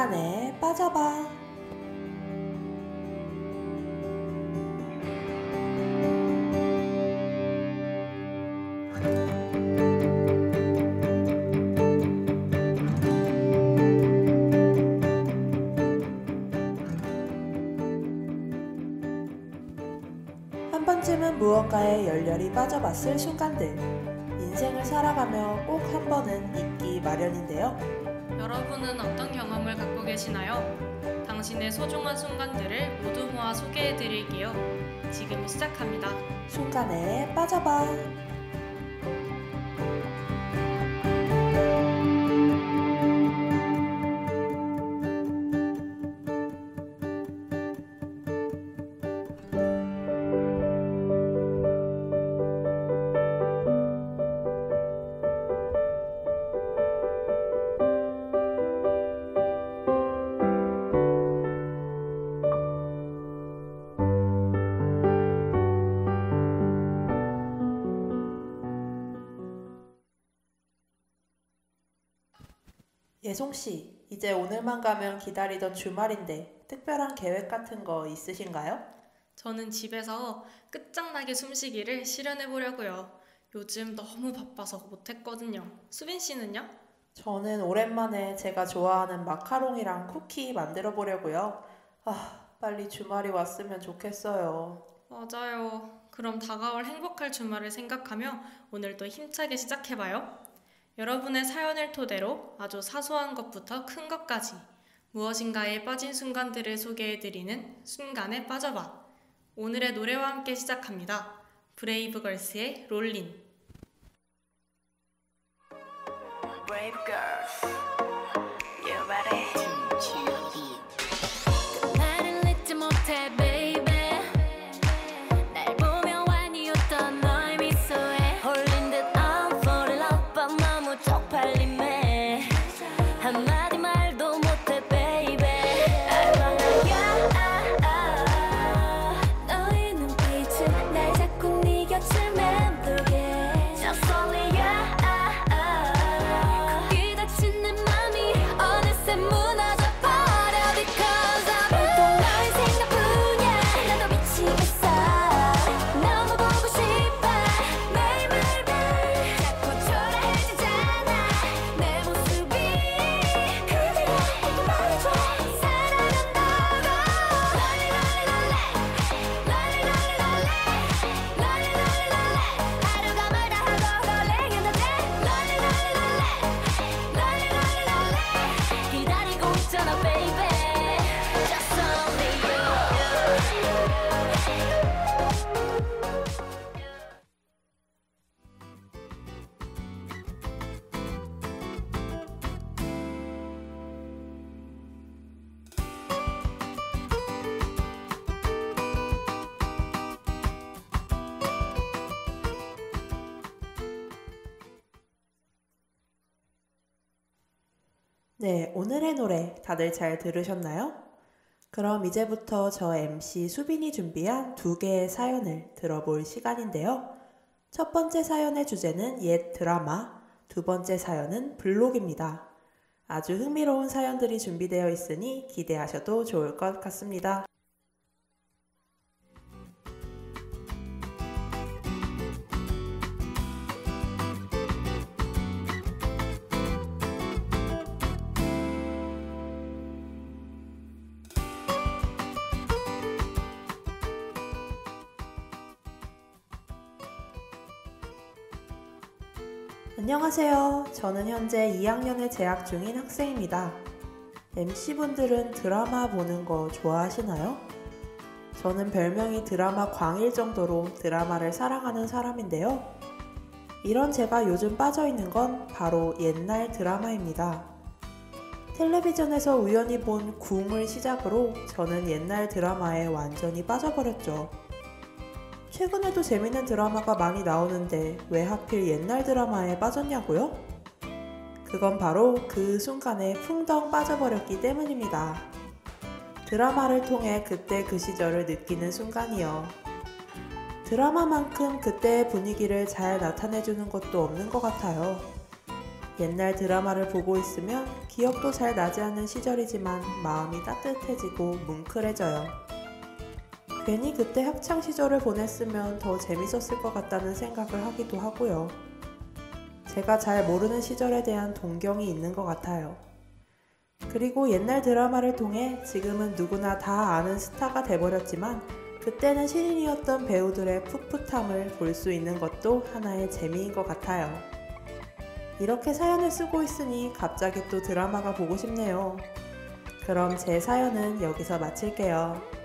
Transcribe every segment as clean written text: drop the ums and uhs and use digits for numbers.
순간에 빠져봐. 한 번쯤은 무언가에 열렬히 빠져봤을 순간들. 인생을 살아가며 꼭 한 번은 있기 마련인데요. 여러분은 어떤 경험을 갖고 계시나요? 당신의 소중한 순간들을 모두 모아 소개해드릴게요. 지금 시작합니다. 순간에 빠져봐. 예송씨, 이제 오늘만 가면 기다리던 주말인데 특별한 계획 같은 거 있으신가요? 저는 집에서 끝장나게 숨쉬기를 실현해보려고요. 요즘 너무 바빠서 못했거든요. 수빈 씨는요? 저는 오랜만에 제가 좋아하는 마카롱이랑 쿠키 만들어 보려고요. 빨리 주말이 왔으면 좋겠어요. 맞아요. 그럼 다가올 행복할 주말을 생각하며 오늘도 힘차게 시작해봐요. 여러분의 사연을 토대로 아주 사소한 것부터 큰 것까지 무엇인가에 빠진 순간들을 소개해드리는 순간에 빠져봐. 오늘의 노래와 함께 시작합니다. 브레이브걸스의 롤린. Brave girls, you ready? 나를 잊지 못해, baby. 날 보며 완이었던 너의 미소에 홀린 듯 I'm fall in love, but 너무 쪽팔림에 한마디 말도 못해, baby. I wanna 너의 눈빛은 날 자꾸 네 곁을 맴돌게. Just only you. 네, 오늘의 노래 다들 잘 들으셨나요? 그럼 이제부터 저 MC 수빈이 준비한 2개의 사연을 들어볼 시간인데요. 첫 번째 사연의 주제는 옛 드라마, 두 번째 사연은 블록입니다. 아주 흥미로운 사연들이 준비되어 있으니 기대하셔도 좋을 것 같습니다. 안녕하세요. 저는 현재 2학년에 재학 중인 학생입니다. MC분들은 드라마 보는 거 좋아하시나요? 저는 별명이 드라마 광일 정도로 드라마를 사랑하는 사람인데요. 이런 제가 요즘 빠져있는 건 바로 옛날 드라마입니다. 텔레비전에서 우연히 본 궁을 시작으로 저는 옛날 드라마에 완전히 빠져버렸죠. 최근에도 재밌는 드라마가 많이 나오는데 왜 하필 옛날 드라마에 빠졌냐고요? 그건 바로 그 순간에 풍덩 빠져버렸기 때문입니다. 드라마를 통해 그때 그 시절을 느끼는 순간이요. 드라마만큼 그때의 분위기를 잘 나타내주는 것도 없는 것 같아요. 옛날 드라마를 보고 있으면 기억도 잘 나지 않는 시절이지만 마음이 따뜻해지고 뭉클해져요. 괜히 그때 학창 시절을 보냈으면 더 재밌었을 것 같다는 생각을 하기도 하고요. 제가 잘 모르는 시절에 대한 동경이 있는 것 같아요. 그리고 옛날 드라마를 통해 지금은 누구나 다 아는 스타가 돼버렸지만 그때는 신인이었던 배우들의 풋풋함을 볼 수 있는 것도 하나의 재미인 것 같아요. 이렇게 사연을 쓰고 있으니 갑자기 또 드라마가 보고 싶네요. 그럼 제 사연은 여기서 마칠게요.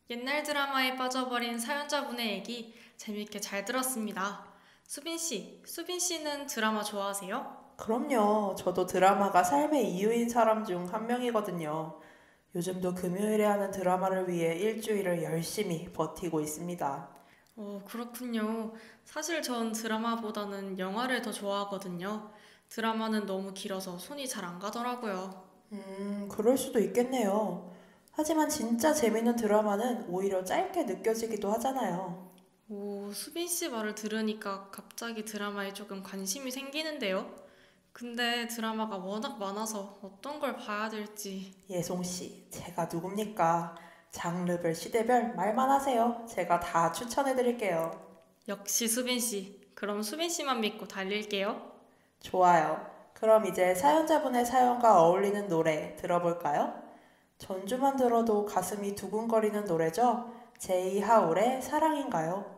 옛날 드라마에 빠져버린 사연자분의 얘기 재밌게 잘 들었습니다. 수빈 씨는 드라마 좋아하세요? 그럼요. 저도 드라마가 삶의 이유인 사람 중 한 명이거든요. 요즘도 금요일에 하는 드라마를 위해 일주일을 열심히 버티고 있습니다. 그렇군요. 사실 전 드라마보다는 영화를 더 좋아하거든요. 드라마는 너무 길어서 손이 잘 안 가더라고요. 그럴 수도 있겠네요. 하지만 진짜 재밌는 드라마는 오히려 짧게 느껴지기도 하잖아요. 수빈 씨 말을 들으니까 갑자기 드라마에 조금 관심이 생기는데요. 근데 드라마가 워낙 많아서 어떤 걸 봐야 될지. 예송씨, 제가 누굽니까? 장르별, 시대별 말만 하세요. 제가 다 추천해드릴게요. 역시 수빈 씨. 그럼 수빈 씨만 믿고 달릴게요. 좋아요. 그럼 이제 사연자분의 사연과 어울리는 노래 들어볼까요? 전주만 들어도 가슴이 두근거리는 노래죠? 제이 하울의 사랑인가요?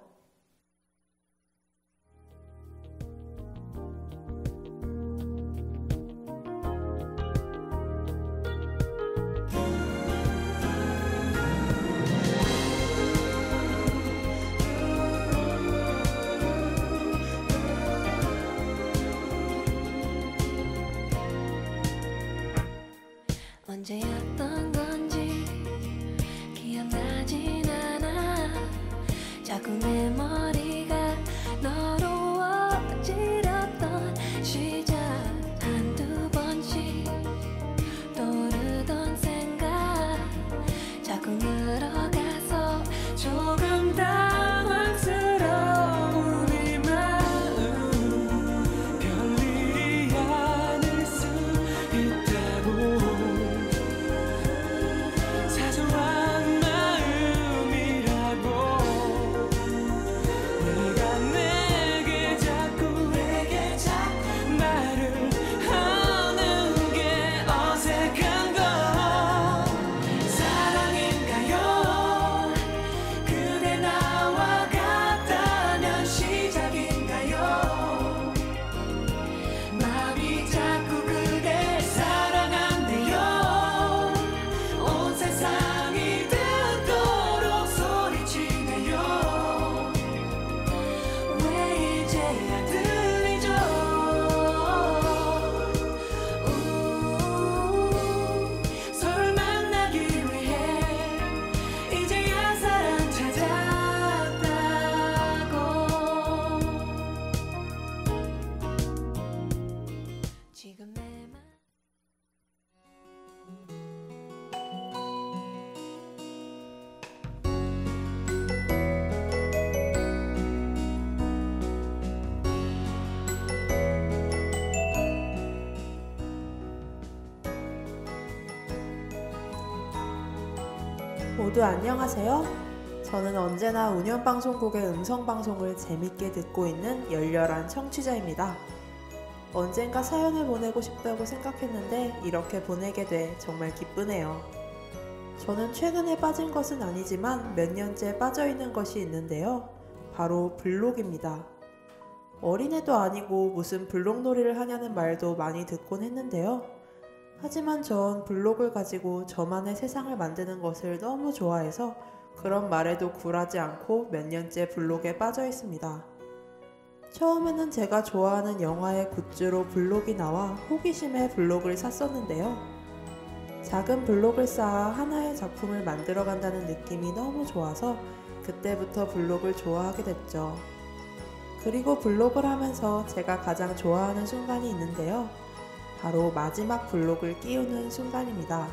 언제였던 건지 기억나진 않아. 자꾸 내 머리가 너로 어지럽던 시작. 한두 번씩 떠오르던 생각 자꾸 늘어가서 조금 당황스러운 이 마음. 별일이 아닐 수 있다고. 사소한 마음이라고. 내가 내게 자꾸 말을 하는 게 어색한 건 사랑인가요? 그대 나와 같다면 시작인가요? 마음이 자꾸 그댈 사랑한대요. 온 세상이 듣도록 소리치네요. 왜 이제야 들리죠? 서로를 만나기 위해 이제야 사랑 찾았다고. 지금 내 맘. 모두 안녕하세요. 저는 언제나 운영방송국의 음성방송을 재밌게 듣고 있는 열렬한 청취자입니다. 언젠가 사연을 보내고 싶다고 생각했는데 이렇게 보내게 돼 정말 기쁘네요. 저는 최근에 빠진 것은 아니지만 몇 년째 빠져있는 것이 있는데요. 바로 블록입니다. 어린애도 아니고 무슨 블록놀이를 하냐는 말도 많이 듣곤 했는데요. 하지만 전 블록을 가지고 저만의 세상을 만드는 것을 너무 좋아해서 그런 말에도 굴하지 않고 몇 년째 블록에 빠져 있습니다. 처음에는 제가 좋아하는 영화의 굿즈로 블록이 나와 호기심에 블록을 샀었는데요. 작은 블록을 쌓아 하나의 작품을 만들어 간다는 느낌이 너무 좋아서 그때부터 블록을 좋아하게 됐죠. 그리고 블록을 하면서 제가 가장 좋아하는 순간이 있는데요. 바로 마지막 블록을 끼우는 순간입니다.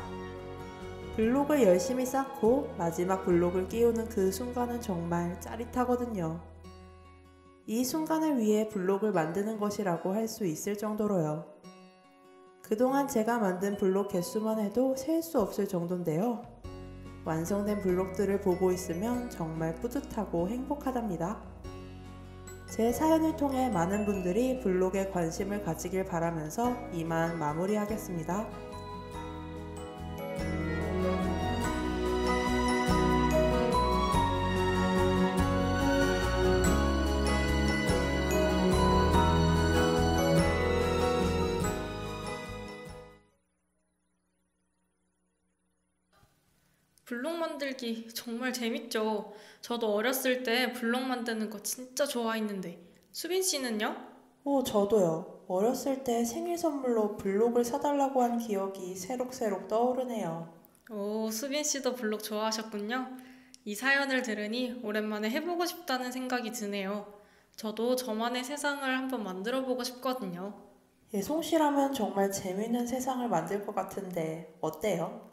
블록을 열심히 쌓고 마지막 블록을 끼우는 그 순간은 정말 짜릿하거든요. 이 순간을 위해 블록을 만드는 것이라고 할 수 있을 정도로요. 그동안 제가 만든 블록 개수만 해도 셀 수 없을 정도인데요. 완성된 블록들을 보고 있으면 정말 뿌듯하고 행복하답니다. 제 사연을 통해 많은 분들이 블록에 관심을 가지길 바라면서 이만 마무리하겠습니다. 블록 만들기 정말 재밌죠? 저도 어렸을 때 블록 만드는 거 진짜 좋아했는데 수빈 씨는요? 저도요. 어렸을 때 생일 선물로 블록을 사달라고 한 기억이 새록새록 떠오르네요. 오, 수빈 씨도 블록 좋아하셨군요. 이 사연을 들으니 오랜만에 해보고 싶다는 생각이 드네요. 저도 저만의 세상을 한번 만들어보고 싶거든요. 예송 씨라면 정말 재밌는 세상을 만들 것 같은데 어때요?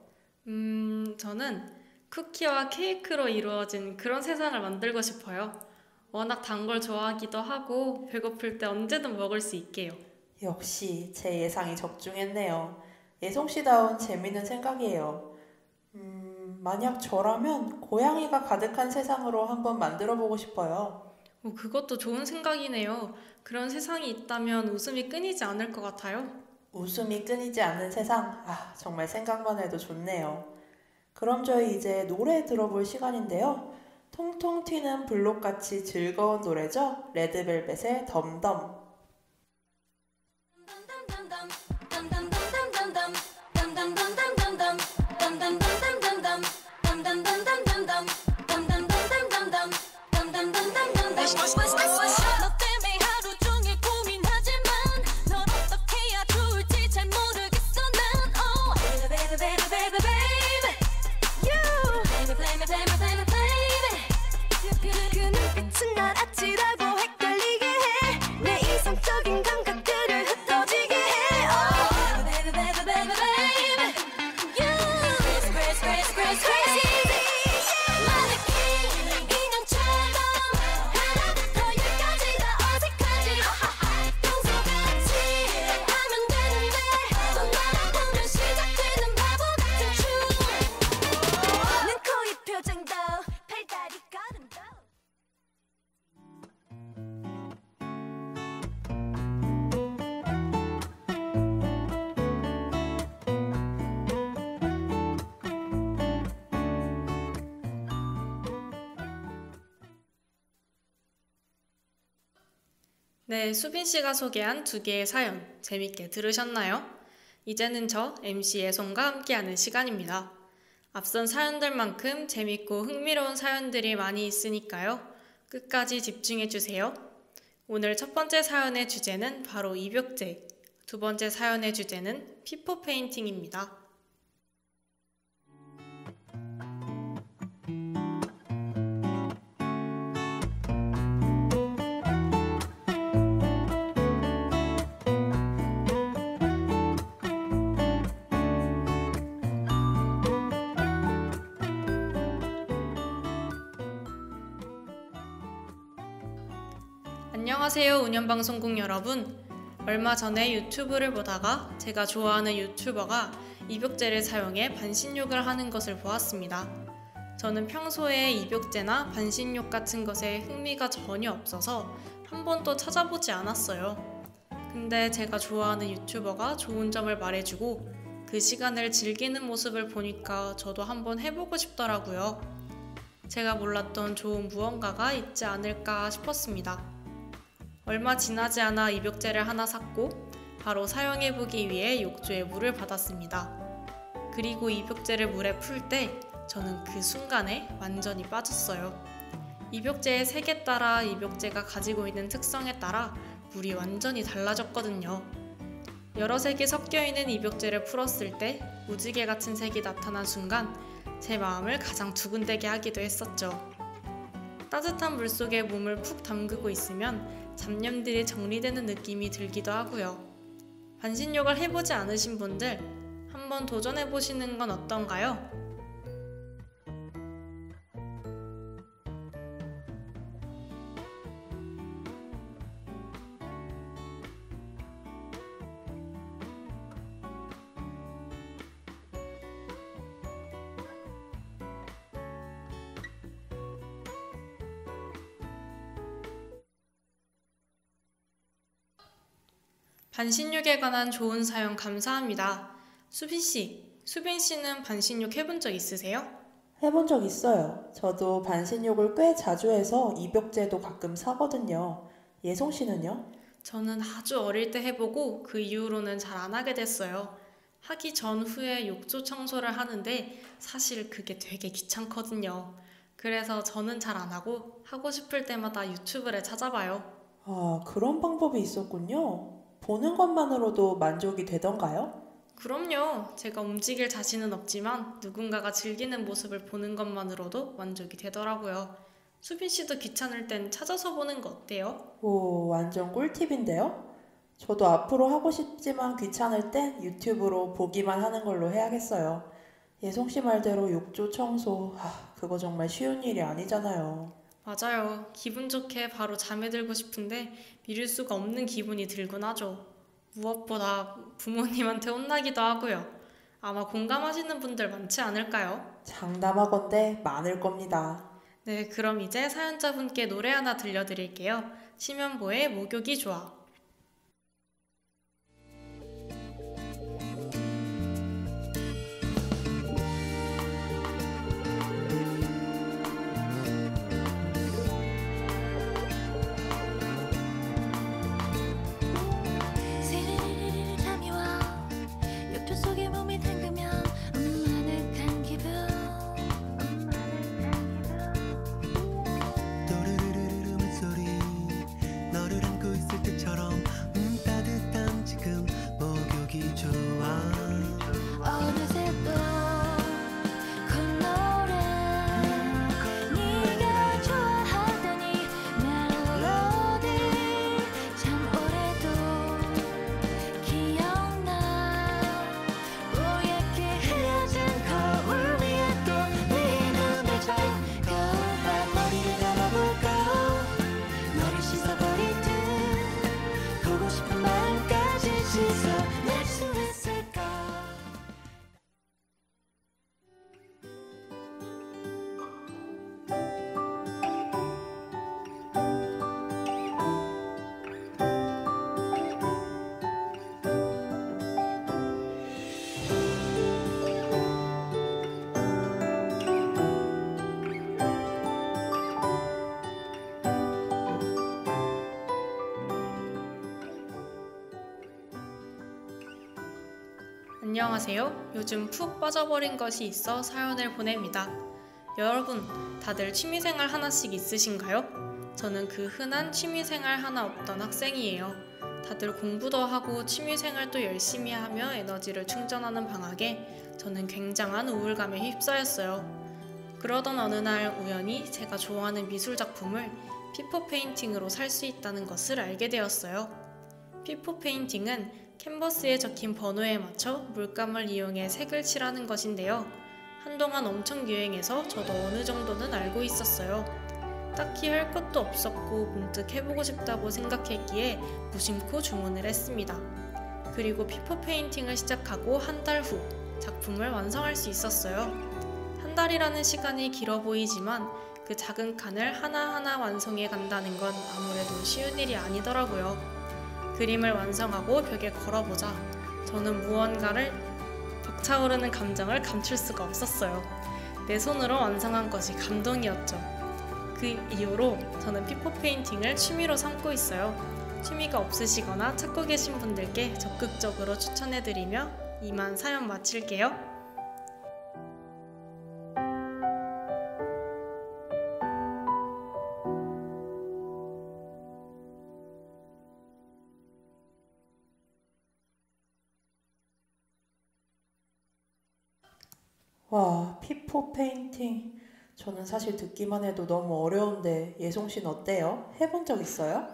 저는 쿠키와 케이크로 이루어진 그런 세상을 만들고 싶어요. 워낙 단 걸 좋아하기도 하고 배고플 때 언제든 먹을 수 있게요. 역시 제 예상이 적중했네요. 예송 씨다운 재밌는 생각이에요. 만약 저라면 고양이가 가득한 세상으로 한번 만들어 보고 싶어요. 그것도 좋은 생각이네요. 그런 세상이 있다면 웃음이 끊이지 않을 것 같아요. 웃음이 끊이지 않는 세상, 정말 생각만 해도 좋네요. 그럼 저희 이제 노래 들어볼 시간인데요. 통통 튀는 블록같이 즐거운 노래죠. 레드벨벳의 덤덤. 네, 수빈 씨가 소개한 두 개의 사연 재밌게 들으셨나요? 이제는 저 MC 예송과 함께하는 시간입니다. 앞선 사연들만큼 재밌고 흥미로운 사연들이 많이 있으니까요. 끝까지 집중해주세요. 오늘 첫 번째 사연의 주제는 바로 입욕제, 두 번째 사연의 주제는 피포 페인팅입니다. 안녕하세요, 운영방송국 여러분. 얼마 전에 유튜브를 보다가 제가 좋아하는 유튜버가 입욕제를 사용해 반신욕을 하는 것을 보았습니다. 저는 평소에 입욕제나 반신욕 같은 것에 흥미가 전혀 없어서 한 번도 찾아보지 않았어요. 근데 제가 좋아하는 유튜버가 좋은 점을 말해주고 그 시간을 즐기는 모습을 보니까 저도 한번 해보고 싶더라고요. 제가 몰랐던 좋은 무언가가 있지 않을까 싶었습니다. 얼마 지나지 않아 입욕제를 하나 샀고 바로 사용해보기 위해 욕조에 물을 받았습니다. 그리고 입욕제를 물에 풀 때 저는 그 순간에 완전히 빠졌어요. 입욕제의 색에 따라 입욕제가 가지고 있는 특성에 따라 물이 완전히 달라졌거든요. 여러 색이 섞여있는 입욕제를 풀었을 때 무지개 같은 색이 나타난 순간 제 마음을 가장 두근대게 하기도 했었죠. 따뜻한 물속에 몸을 푹 담그고 있으면 잡념들이 정리되는 느낌이 들기도 하고요. 반신욕을 해보지 않으신 분들 한번 도전해보시는 건 어떤가요? 반신욕에 관한 좋은 사연 감사합니다. 수빈 씨는 반신욕 해본 적 있으세요? 해본 적 있어요. 저도 반신욕을 꽤 자주 해서 입욕제도 가끔 사거든요. 예송 씨는요? 저는 아주 어릴 때 해보고 그 이후로는 잘 안 하게 됐어요. 하기 전후에 욕조 청소를 하는데 사실 그게 되게 귀찮거든요. 그래서 저는 잘 안 하고 싶을 때마다 유튜브를 찾아봐요. 아, 그런 방법이 있었군요. 보는 것만으로도 만족이 되던가요? 그럼요. 제가 움직일 자신은 없지만 누군가가 즐기는 모습을 보는 것만으로도 만족이 되더라고요. 수빈 씨도 귀찮을 땐 찾아서 보는 거 어때요? 오, 완전 꿀팁인데요? 저도 앞으로 하고 싶지만 귀찮을 땐 유튜브로 보기만 하는 걸로 해야겠어요. 예송 씨 말대로 욕조 청소, 그거 정말 쉬운 일이 아니잖아요. 맞아요. 기분 좋게 바로 잠에 들고 싶은데 미룰 수가 없는 기분이 들곤 하죠. 무엇보다 부모님한테 혼나기도 하고요. 아마 공감하시는 분들 많지 않을까요? 장담하건대 많을 겁니다. 네, 그럼 이제 사연자분께 노래 하나 들려드릴게요. 심연보의 목욕이 좋아. 스르르르 잠이 와 욕조 속에 몸을 담그면 아늑한 기분 또르르르르 물소리 너를 안고 있을 때처럼 따뜻한 지금 목욕이 좋아 어느새 또 콧노래 네가 좋아하더니 멜로디 참 오래도 기억나 뽀얗게 흐려진 거울 위에 또 네 눈을 거울에 머리를 감아볼까 너를 씻어버릴 듯 보고 싶은 마음까지 씻어낼 수 있을까 안녕하세요. 요즘 푹 빠져버린 것이 있어 사연을 보냅니다. 여러분, 다들 취미생활 하나씩 있으신가요? 저는 그 흔한 취미생활 하나 없던 학생이에요. 다들 공부도 하고 취미생활도 열심히 하며 에너지를 충전하는 방학에 저는 굉장한 우울감에 휩싸였어요. 그러던 어느 날 우연히 제가 좋아하는 미술 작품을 피포 페인팅으로 살 수 있다는 것을 알게 되었어요. 피포 페인팅은 캔버스에 적힌 번호에 맞춰 물감을 이용해 색을 칠하는 것인데요. 한동안 엄청 유행해서 저도 어느 정도는 알고 있었어요. 딱히 할 것도 없었고 문득 해보고 싶다고 생각했기에 무심코 주문을 했습니다. 그리고 피포 페인팅을 시작하고 한 달 후 작품을 완성할 수 있었어요. 한 달이라는 시간이 길어 보이지만 그 작은 칸을 하나하나 완성해 간다는 건 아무래도 쉬운 일이 아니더라고요. 그림을 완성하고 벽에 걸어보자 저는 무언가를 벅차오르는 감정을 감출 수가 없었어요. 내 손으로 완성한 것이 감동이었죠. 그 이후로 저는 피포 페인팅을 취미로 삼고 있어요. 취미가 없으시거나 찾고 계신 분들께 적극적으로 추천해드리며 이만 사연 마칠게요. 와, 피포 페인팅. 저는 사실 듣기만 해도 너무 어려운데 예송 씨는 어때요? 해본 적 있어요?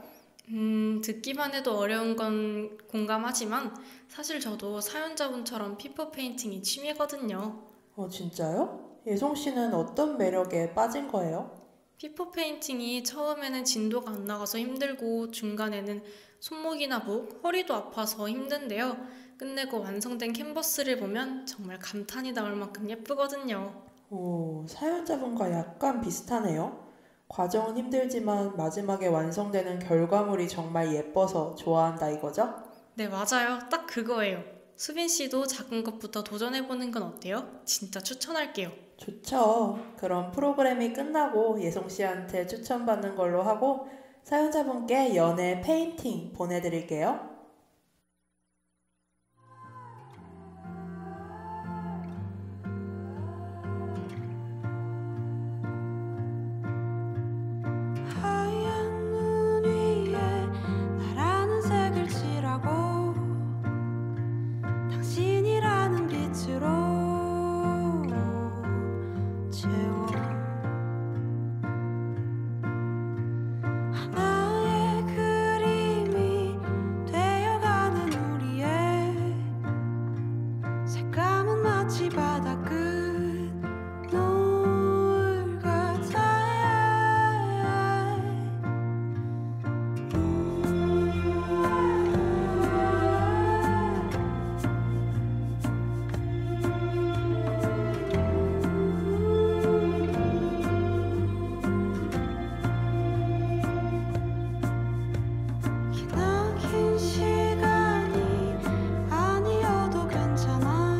듣기만 해도 어려운 건 공감하지만 사실 저도 사연자분처럼 피퍼 페인팅이 취미거든요. 진짜요? 예송 씨는 어떤 매력에 빠진 거예요? 피퍼 페인팅이 처음에는 진도가 안 나가서 힘들고 중간에는 손목이나 목, 허리도 아파서 힘든데요. 끝내고 완성된 캔버스를 보면 정말 감탄이 나올 만큼 예쁘거든요. 오, 사연자분과 약간 비슷하네요. 과정은 힘들지만 마지막에 완성되는 결과물이 정말 예뻐서 좋아한다 이거죠? 네, 맞아요. 딱 그거예요. 수빈 씨도 작은 것부터 도전해보는 건 어때요? 진짜 추천할게요. 좋죠. 그럼 프로그램이 끝나고 예송 씨한테 추천받는 걸로 하고 사연자분께 연애 페인팅 보내드릴게요. 하얀 눈 위에 나라는 색을 칠하고 당신이라는 빛으로 채워 하나의 그림이 되어가는 우리의 색감은 마치 바다 끝 노을 같아. 기나긴 시간이 아니어도 괜찮아.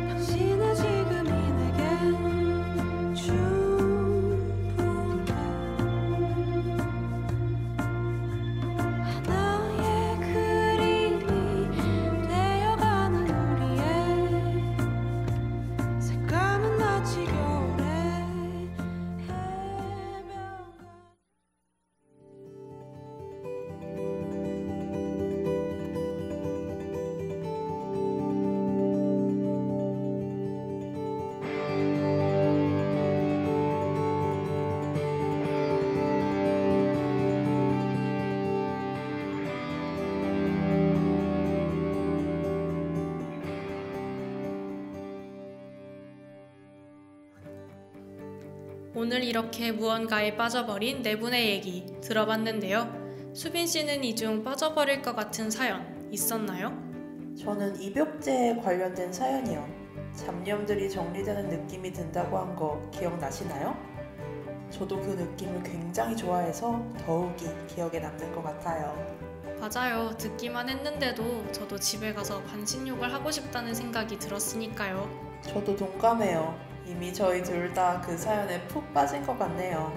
당신의 지금이 내겐 충분해. 하나의 그림이 되어가는 우리의 색감은 마치 겨울의 해변 같아. 오늘 이렇게 무언가에 빠져버린 네 분의 얘기 들어봤는데요. 수빈 씨는 이 중 빠져버릴 것 같은 사연 있었나요? 저는 입욕제에 관련된 사연이요. 잡념들이 정리되는 느낌이 든다고 한 거 기억나시나요? 저도 그 느낌을 굉장히 좋아해서 더욱이 기억에 남는 것 같아요. 맞아요. 듣기만 했는데도 저도 집에 가서 반신욕을 하고 싶다는 생각이 들었으니까요. 저도 동감해요. 이미 저희 둘 다 그 사연에 푹 빠진 것 같네요.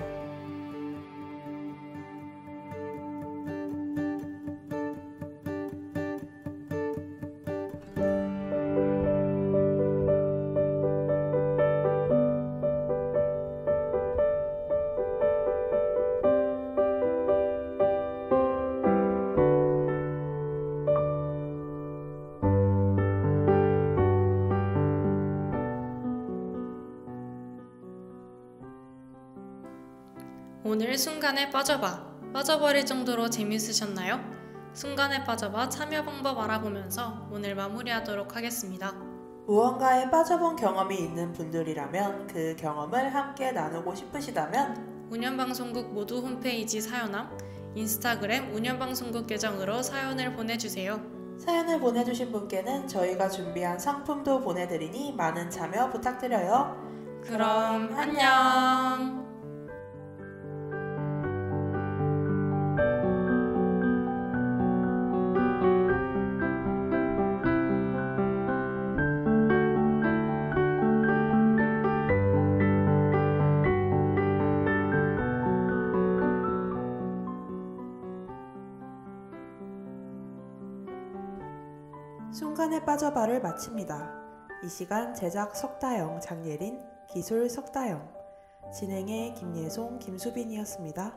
오늘 순간에 빠져버릴 정도로 재밌으셨나요? 순간에 빠져봐 참여 방법 알아보면서 오늘 마무리하도록 하겠습니다. 무언가에 빠져본 경험이 있는 분들이라면 그 경험을 함께 나누고 싶으시다면 운영방송국 모두 홈페이지 사연함, 인스타그램 운영방송국 계정으로 사연을 보내주세요. 사연을 보내주신 분께는 저희가 준비한 상품도 보내드리니 많은 참여 부탁드려요. 그럼 안녕! 순간에 빠져봐를 마칩니다. 이 시간 제작 석다영, 장예린, 기술 석다영, 진행의 김예송, 김수빈이었습니다.